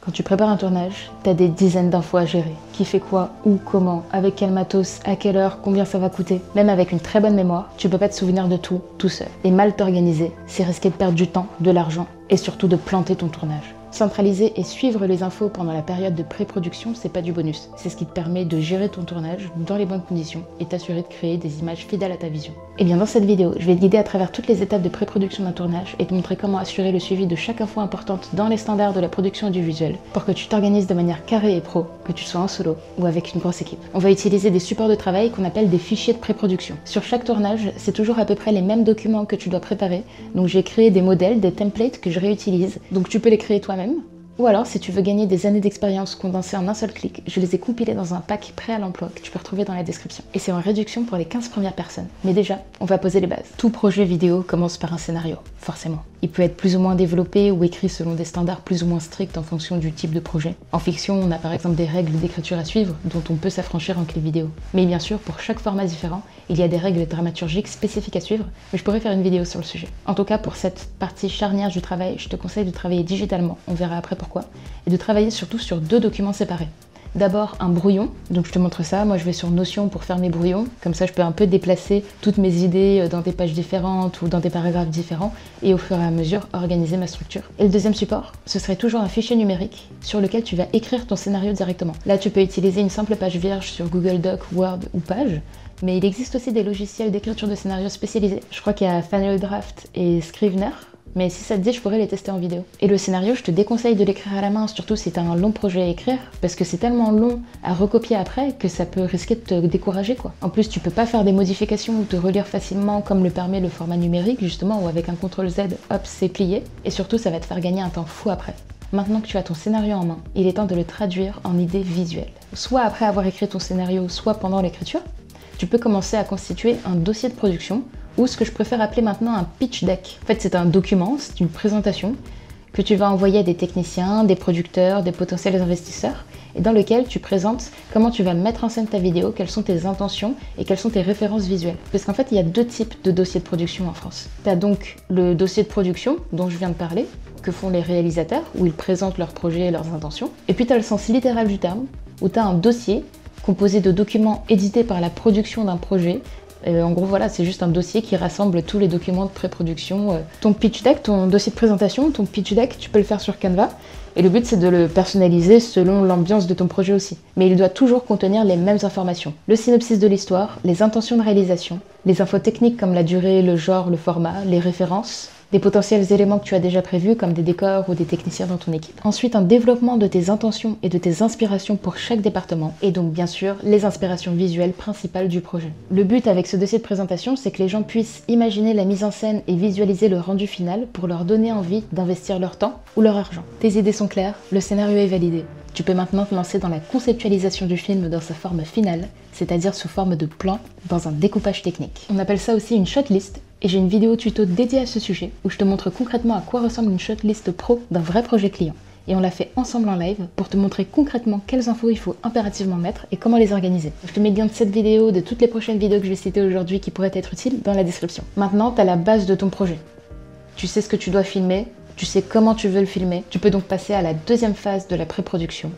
Quand tu prépares un tournage, t'as des dizaines d'infos à gérer. Qui fait quoi, où, comment, avec quel matos, à quelle heure, combien ça va coûter. Même avec une très bonne mémoire, tu peux pas te souvenir de tout seul. Et mal t'organiser, c'est risquer de perdre du temps, de l'argent et surtout de planter ton tournage. Centraliser et suivre les infos pendant la période de pré-production, c'est pas du bonus. C'est ce qui te permet de gérer ton tournage dans les bonnes conditions et t'assurer de créer des images fidèles à ta vision. Et bien dans cette vidéo, je vais te guider à travers toutes les étapes de pré-production d'un tournage et te montrer comment assurer le suivi de chaque info importante dans les standards de la production audiovisuelle pour que tu t'organises de manière carrée et pro, que tu sois en solo ou avec une grosse équipe. On va utiliser des supports de travail qu'on appelle des fichiers de pré-production. Sur chaque tournage, c'est toujours à peu près les mêmes documents que tu dois préparer. Donc j'ai créé des modèles, des templates que je réutilise. Donc tu peux les créer toi-même. Ou alors, si tu veux gagner des années d'expérience condensées en un seul clic, je les ai compilées dans un pack prêt à l'emploi que tu peux retrouver dans la description. Et c'est en réduction pour les 15 premières personnes. Mais déjà, on va poser les bases. Tout projet vidéo commence par un scénario, forcément. Il peut être plus ou moins développé ou écrit selon des standards plus ou moins stricts en fonction du type de projet. En fiction, on a par exemple des règles d'écriture à suivre dont on peut s'affranchir en clip vidéo. Mais bien sûr, pour chaque format différent, il y a des règles dramaturgiques spécifiques à suivre, mais je pourrais faire une vidéo sur le sujet. En tout cas, pour cette partie charnière du travail, je te conseille de travailler digitalement, on verra après pourquoi, et de travailler surtout sur 2 documents séparés. D'abord un brouillon, donc je te montre ça, moi je vais sur Notion pour faire mes brouillons, comme ça je peux un peu déplacer toutes mes idées dans des pages différentes ou dans des paragraphes différents et au fur et à mesure organiser ma structure. Et le deuxième support, ce serait toujours un fichier numérique sur lequel tu vas écrire ton scénario directement. Là tu peux utiliser une simple page vierge sur Google Doc, Word ou Page, mais il existe aussi des logiciels d'écriture de scénarios spécialisés. Je crois qu'il y a Final Draft et Scrivener. Mais si ça te dit, je pourrais les tester en vidéo. Et le scénario, je te déconseille de l'écrire à la main, surtout si t'as un long projet à écrire, parce que c'est tellement long à recopier après que ça peut risquer de te décourager, quoi. En plus, tu peux pas faire des modifications ou te relire facilement comme le permet le format numérique, justement, où avec un CTRL-Z, hop, c'est plié. Et surtout, ça va te faire gagner un temps fou après. Maintenant que tu as ton scénario en main, il est temps de le traduire en idées visuelles. Soit après avoir écrit ton scénario, soit pendant l'écriture, tu peux commencer à constituer un dossier de production, ou ce que je préfère appeler maintenant un pitch deck. En fait, c'est un document, c'est une présentation que tu vas envoyer à des techniciens, des producteurs, des potentiels investisseurs, et dans lequel tu présentes comment tu vas mettre en scène ta vidéo, quelles sont tes intentions et quelles sont tes références visuelles. Parce qu'en fait, il y a 2 types de dossiers de production en France. Tu as donc le dossier de production dont je viens de parler, que font les réalisateurs, où ils présentent leurs projets et leurs intentions. Et puis tu as le sens littéral du terme, où tu as un dossier composé de documents édités par la production d'un projet. En gros, voilà, c'est juste un dossier qui rassemble tous les documents de pré-production. Ton pitch deck, ton dossier de présentation, ton pitch deck, tu peux le faire sur Canva. Et le but, c'est de le personnaliser selon l'ambiance de ton projet aussi. Mais il doit toujours contenir les mêmes informations. Le synopsis de l'histoire, les intentions de réalisation, les infos techniques comme la durée, le genre, le format, les références, des potentiels éléments que tu as déjà prévus comme des décors ou des techniciens dans ton équipe. Ensuite, un développement de tes intentions et de tes inspirations pour chaque département et donc bien sûr les inspirations visuelles principales du projet. Le but avec ce dossier de présentation, c'est que les gens puissent imaginer la mise en scène et visualiser le rendu final pour leur donner envie d'investir leur temps ou leur argent. Tes idées sont claires, le scénario est validé. Tu peux maintenant te lancer dans la conceptualisation du film dans sa forme finale, c'est-à-dire sous forme de plan dans un découpage technique. On appelle ça aussi une shotlist. Et j'ai une vidéo tuto dédiée à ce sujet où je te montre concrètement à quoi ressemble une shotlist pro d'un vrai projet client. Et on l'a fait ensemble en live pour te montrer concrètement quelles infos il faut impérativement mettre et comment les organiser. Je te mets le lien de cette vidéo, de toutes les prochaines vidéos que je vais citer aujourd'hui qui pourraient être utiles dans la description. Maintenant, tu as la base de ton projet. Tu sais ce que tu dois filmer, tu sais comment tu veux le filmer. Tu peux donc passer à la deuxième phase de la pré-production,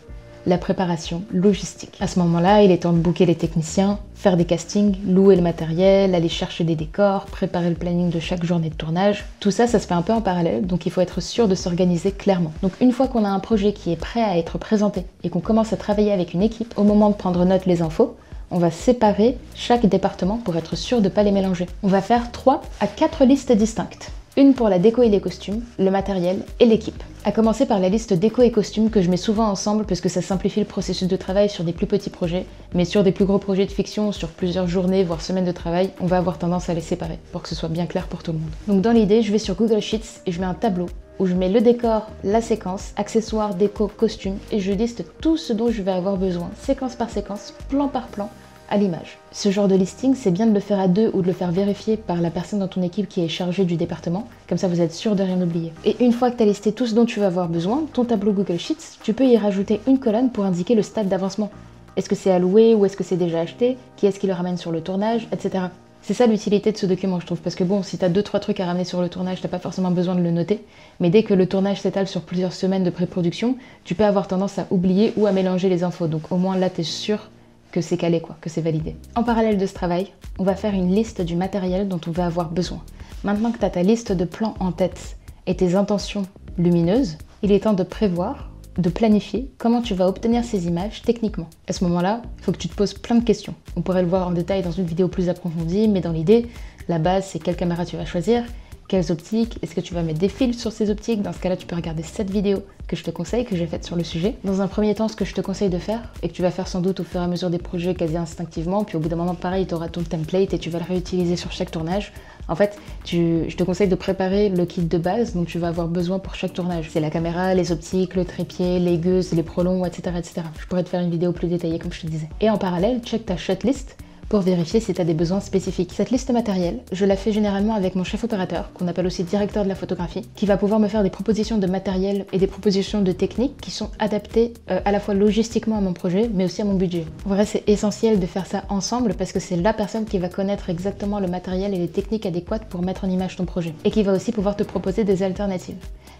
la préparation logistique. À ce moment-là, il est temps de booker les techniciens, faire des castings, louer le matériel, aller chercher des décors, préparer le planning de chaque journée de tournage. Tout ça, ça se fait un peu en parallèle, donc il faut être sûr de s'organiser clairement. Donc une fois qu'on a un projet qui est prêt à être présenté et qu'on commence à travailler avec une équipe, au moment de prendre note les infos, on va séparer chaque département pour être sûr de ne pas les mélanger. On va faire 3 à 4 listes distinctes. Une pour la déco et les costumes, le matériel et l'équipe. À commencer par la liste déco et costumes que je mets souvent ensemble parce que ça simplifie le processus de travail sur des plus petits projets, mais sur des plus gros projets de fiction, sur plusieurs journées voire semaines de travail, on va avoir tendance à les séparer pour que ce soit bien clair pour tout le monde. Donc dans l'idée, je vais sur Google Sheets et je mets un tableau où je mets le décor, la séquence, accessoires, déco, costumes et je liste tout ce dont je vais avoir besoin, séquence par séquence, plan par plan, à l'image. Ce genre de listing, c'est bien de le faire à 2 ou de le faire vérifier par la personne dans ton équipe qui est chargée du département, comme ça vous êtes sûr de rien oublier. Et une fois que tu as listé tout ce dont tu vas avoir besoin, ton tableau Google Sheets, tu peux y rajouter une colonne pour indiquer le stade d'avancement. Est-ce que c'est à louer ou est-ce que c'est déjà acheté? Qui est-ce qui le ramène sur le tournage, etc. C'est ça l'utilité de ce document, je trouve, parce que bon, si t'as 2-3 trucs à ramener sur le tournage, t'as pas forcément besoin de le noter, mais dès que le tournage s'étale sur plusieurs semaines de pré-production, tu peux avoir tendance à oublier ou à mélanger les infos, donc au moins là t'es sûr que c'est calé quoi, que c'est validé. En parallèle de ce travail, on va faire une liste du matériel dont on va avoir besoin. Maintenant que t'as ta liste de plans en tête et tes intentions lumineuses, il est temps de prévoir, de planifier comment tu vas obtenir ces images techniquement. À ce moment-là, il faut que tu te poses plein de questions. On pourrait le voir en détail dans une vidéo plus approfondie, mais dans l'idée, la base c'est quelle caméra tu vas choisir, quelles optiques, est-ce que tu vas mettre des fils sur ces optiques. Dans ce cas-là, tu peux regarder cette vidéo que je te conseille, que j'ai faite sur le sujet. Dans un premier temps, ce que je te conseille de faire, et que tu vas faire sans doute au fur et à mesure des projets quasi instinctivement, puis au bout d'un moment, pareil, tu auras ton template et tu vas le réutiliser sur chaque tournage. En fait, je te conseille de préparer le kit de base dont tu vas avoir besoin pour chaque tournage. C'est la caméra, les optiques, le trépied, les gueuses, les prolongs, etc., etc. Je pourrais te faire une vidéo plus détaillée comme je te disais. Et en parallèle, check ta shotlist pour vérifier si tu as des besoins spécifiques. Cette liste matérielle, je la fais généralement avec mon chef opérateur, qu'on appelle aussi directeur de la photographie, qui va pouvoir me faire des propositions de matériel et des propositions de techniques qui sont adaptées à la fois logistiquement à mon projet, mais aussi à mon budget. En vrai, c'est essentiel de faire ça ensemble parce que c'est la personne qui va connaître exactement le matériel et les techniques adéquates pour mettre en image ton projet, et qui va aussi pouvoir te proposer des alternatives.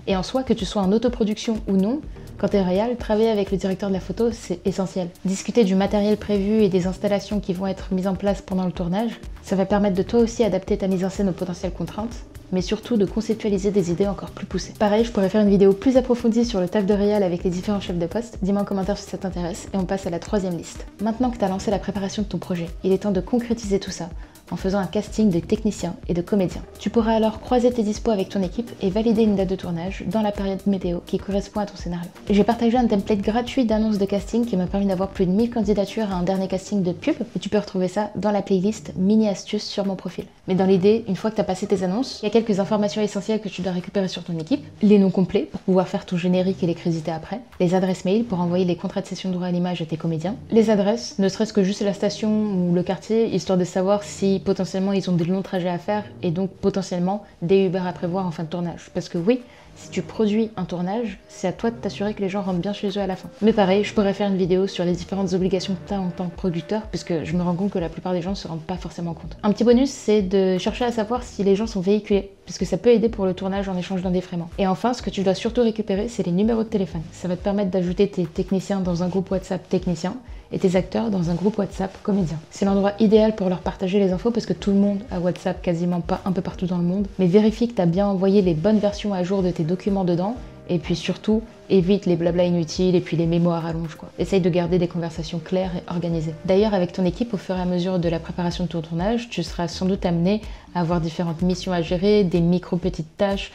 Et en soi, que tu sois en autoproduction ou non, quand tu es réal, travailler avec le directeur de la photo, c'est essentiel. Discuter du matériel prévu et des installations qui vont être mises en place pendant le tournage, ça va permettre de toi aussi adapter ta mise en scène aux potentielles contraintes, mais surtout de conceptualiser des idées encore plus poussées. Pareil, je pourrais faire une vidéo plus approfondie sur le taf de réal avec les différents chefs de poste. Dis-moi en commentaire si ça t'intéresse et on passe à la troisième liste. Maintenant que tu as lancé la préparation de ton projet, il est temps de concrétiser tout ça en faisant un casting de techniciens et de comédiens. Tu pourras alors croiser tes dispos avec ton équipe et valider une date de tournage dans la période météo qui correspond à ton scénario. J'ai partagé un template gratuit d'annonce de casting qui m'a permis d'avoir plus de 1000 candidatures à un dernier casting de pub et tu peux retrouver ça dans la playlist mini astuces sur mon profil. Mais dans l'idée, une fois que tu as passé tes annonces, il y a quelques informations essentielles que tu dois récupérer sur ton équipe, les noms complets pour pouvoir faire ton générique et les créditer après, les adresses mail pour envoyer les contrats de cession de droit à l'image à tes comédiens, les adresses, ne serait-ce que juste la station ou le quartier, histoire de savoir si potentiellement ils ont des longs trajets à faire et donc potentiellement des Uber à prévoir en fin de tournage. Parce que oui, si tu produis un tournage, c'est à toi de t'assurer que les gens rentrent bien chez eux à la fin. Mais pareil, je pourrais faire une vidéo sur les différentes obligations que tu as en tant que producteur, puisque je me rends compte que la plupart des gens ne se rendent pas forcément compte. Un petit bonus, c'est de chercher à savoir si les gens sont véhiculés, puisque ça peut aider pour le tournage en échange d'un défraiement. Et enfin, ce que tu dois surtout récupérer, c'est les numéros de téléphone. Ça va te permettre d'ajouter tes techniciens dans un groupe WhatsApp technicien et tes acteurs dans un groupe WhatsApp comédien. C'est l'endroit idéal pour leur partager les infos parce que tout le monde a WhatsApp, quasiment pas un peu partout dans le monde. Mais vérifie que tu as bien envoyé les bonnes versions à jour de tes documents dedans. Et puis surtout, évite les blabla inutiles et puis les mémos à rallonge quoi. Essaye de garder des conversations claires et organisées. D'ailleurs, avec ton équipe, au fur et à mesure de la préparation de ton tournage, tu seras sans doute amené à avoir différentes missions à gérer, des micro-petites tâches,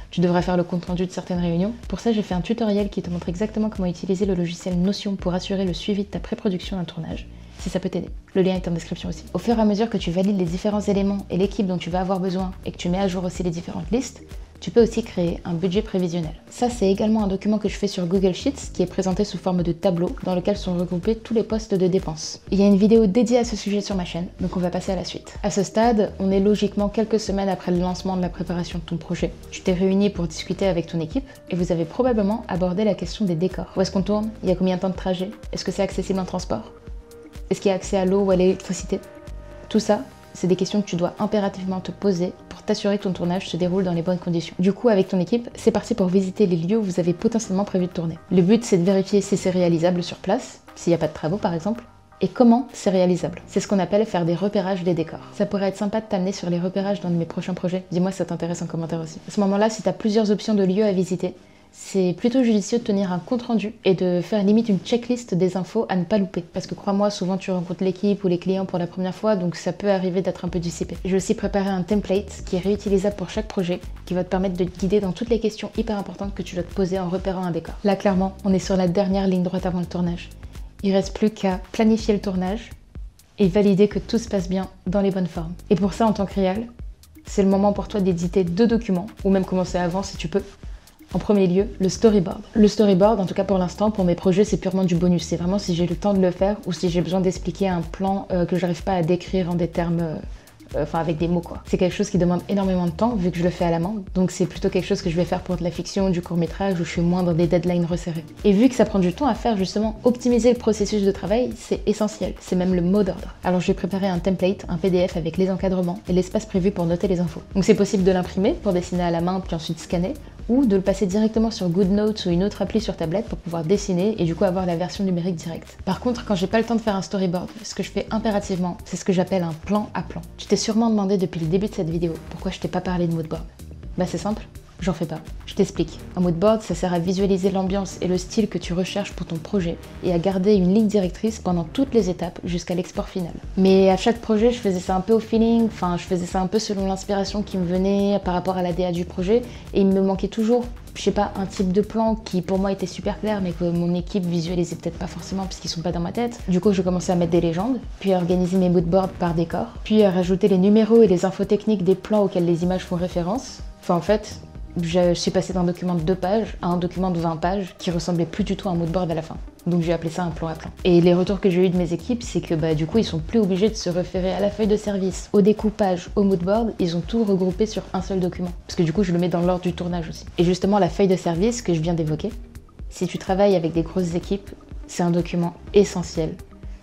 tu devras faire le compte-rendu de certaines réunions. Pour ça, j'ai fait un tutoriel qui te montre exactement comment utiliser le logiciel Notion pour assurer le suivi de ta pré-production d'un tournage, si ça peut t'aider. Le lien est en description aussi. Au fur et à mesure que tu valides les différents éléments et l'équipe dont tu vas avoir besoin et que tu mets à jour aussi les différentes listes, tu peux aussi créer un budget prévisionnel. Ça, c'est également un document que je fais sur Google Sheets qui est présenté sous forme de tableau dans lequel sont regroupés tous les postes de dépenses. Il y a une vidéo dédiée à ce sujet sur ma chaîne, donc on va passer à la suite. À ce stade, on est logiquement quelques semaines après le lancement de la préparation de ton projet. Tu t'es réuni pour discuter avec ton équipe et vous avez probablement abordé la question des décors. Où est-ce qu'on tourne? Il y a combien de temps de trajet? Est-ce que c'est accessible en transport? Est-ce qu'il y a accès à l'eau ou à l'électricité? Tout ça, c'est des questions que tu dois impérativement te poser pour t'assurer que ton tournage se déroule dans les bonnes conditions. Du coup, avec ton équipe, c'est parti pour visiter les lieux où vous avez potentiellement prévu de tourner. Le but, c'est de vérifier si c'est réalisable sur place, s'il n'y a pas de travaux par exemple, et comment c'est réalisable. C'est ce qu'on appelle faire des repérages des décors. Ça pourrait être sympa de t'amener sur les repérages dans de mes prochains projets. Dis-moi si ça t'intéresse en commentaire aussi. À ce moment-là, si tu as plusieurs options de lieux à visiter, c'est plutôt judicieux de tenir un compte-rendu et de faire limite une checklist des infos à ne pas louper. Parce que crois-moi, souvent tu rencontres l'équipe ou les clients pour la première fois, donc ça peut arriver d'être un peu dissipé. J'ai aussi préparé un template qui est réutilisable pour chaque projet, qui va te permettre de te guider dans toutes les questions hyper importantes que tu dois te poser en repérant un décor. Là, clairement, on est sur la dernière ligne droite avant le tournage. Il reste plus qu'à planifier le tournage et valider que tout se passe bien dans les bonnes formes. Et pour ça, en tant que réal, c'est le moment pour toi d'éditer 2 documents, ou même commencer avant si tu peux. En premier lieu, le storyboard. Le storyboard, en tout cas pour l'instant, pour mes projets, c'est purement du bonus. C'est vraiment si j'ai le temps de le faire ou si j'ai besoin d'expliquer un plan que j'arrive pas à décrire en des termes enfin avec des mots quoi. C'est quelque chose qui demande énormément de temps vu que je le fais à la main, donc c'est plutôt quelque chose que je vais faire pour de la fiction, du court-métrage où je suis moins dans des deadlines resserrés. Et vu que ça prend du temps à faire justement, optimiser le processus de travail, c'est essentiel, c'est même le mot d'ordre. Alors je vais préparer un template, un PDF avec les encadrements et l'espace prévu pour noter les infos. Donc c'est possible de l'imprimer pour dessiner à la main puis ensuite scanner, ou de le passer directement sur GoodNotes ou une autre appli sur tablette pour pouvoir dessiner et du coup avoir la version numérique directe. Par contre, quand j'ai pas le temps de faire un storyboard, ce que je fais impérativement, c'est ce que j'appelle un plan à plan. Tu t'es sûrement demandé depuis le début de cette vidéo pourquoi je t'ai pas parlé de moodboard. Bah c'est simple, j'en fais pas. Je t'explique. Un moodboard, ça sert à visualiser l'ambiance et le style que tu recherches pour ton projet et à garder une ligne directrice pendant toutes les étapes jusqu'à l'export final. Mais à chaque projet, je faisais ça un peu au feeling, enfin je faisais ça un peu selon l'inspiration qui me venait par rapport à la DA du projet et il me manquait toujours, je sais pas, un type de plan qui pour moi était super clair mais que mon équipe visualisait peut-être pas forcément parce qu'ils sont pas dans ma tête. Du coup, je commençais à mettre des légendes, puis à organiser mes moodboards par décor, puis à rajouter les numéros et les infos techniques des plans auxquels les images font référence. Enfin en fait, je suis passée d'un document de 2 pages à un document de 20 pages qui ressemblait plus du tout à un moodboard à la fin. Donc j'ai appelé ça un plan à plan. Et les retours que j'ai eu de mes équipes, c'est que du coup ils sont plus obligés de se référer à la feuille de service, au découpage, au moodboard, ils ont tout regroupé sur un seul document. Parce que du coup je le mets dans l'ordre du tournage aussi. Et justement la feuille de service que je viens d'évoquer, si tu travailles avec des grosses équipes, c'est un document essentiel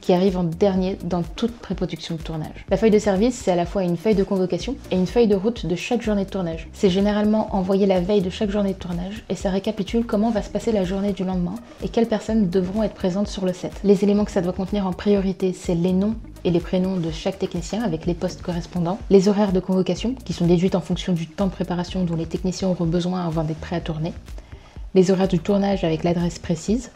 qui arrive en dernier dans toute pré-production de tournage. La feuille de service, c'est à la fois une feuille de convocation et une feuille de route de chaque journée de tournage. C'est généralement envoyé la veille de chaque journée de tournage et ça récapitule comment va se passer la journée du lendemain et quelles personnes devront être présentes sur le set. Les éléments que ça doit contenir en priorité, c'est les noms et les prénoms de chaque technicien avec les postes correspondants, les horaires de convocation qui sont déduits en fonction du temps de préparation dont les techniciens auront besoin avant d'être prêts à tourner, les horaires du tournage avec l'adresse précise,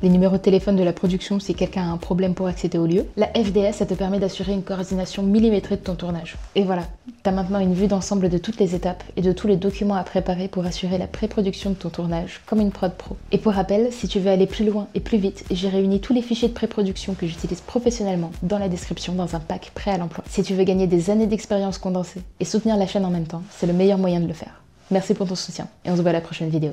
les numéros de téléphone de la production si quelqu'un a un problème pour accéder au lieu. La FDS, ça te permet d'assurer une coordination millimétrée de ton tournage. Et voilà, t'as maintenant une vue d'ensemble de toutes les étapes et de tous les documents à préparer pour assurer la pré-production de ton tournage, comme une prod pro. Et pour rappel, si tu veux aller plus loin et plus vite, j'ai réuni tous les fichiers de pré-production que j'utilise professionnellement dans la description dans un pack prêt à l'emploi. Si tu veux gagner des années d'expérience condensée et soutenir la chaîne en même temps, c'est le meilleur moyen de le faire. Merci pour ton soutien et on se voit à la prochaine vidéo.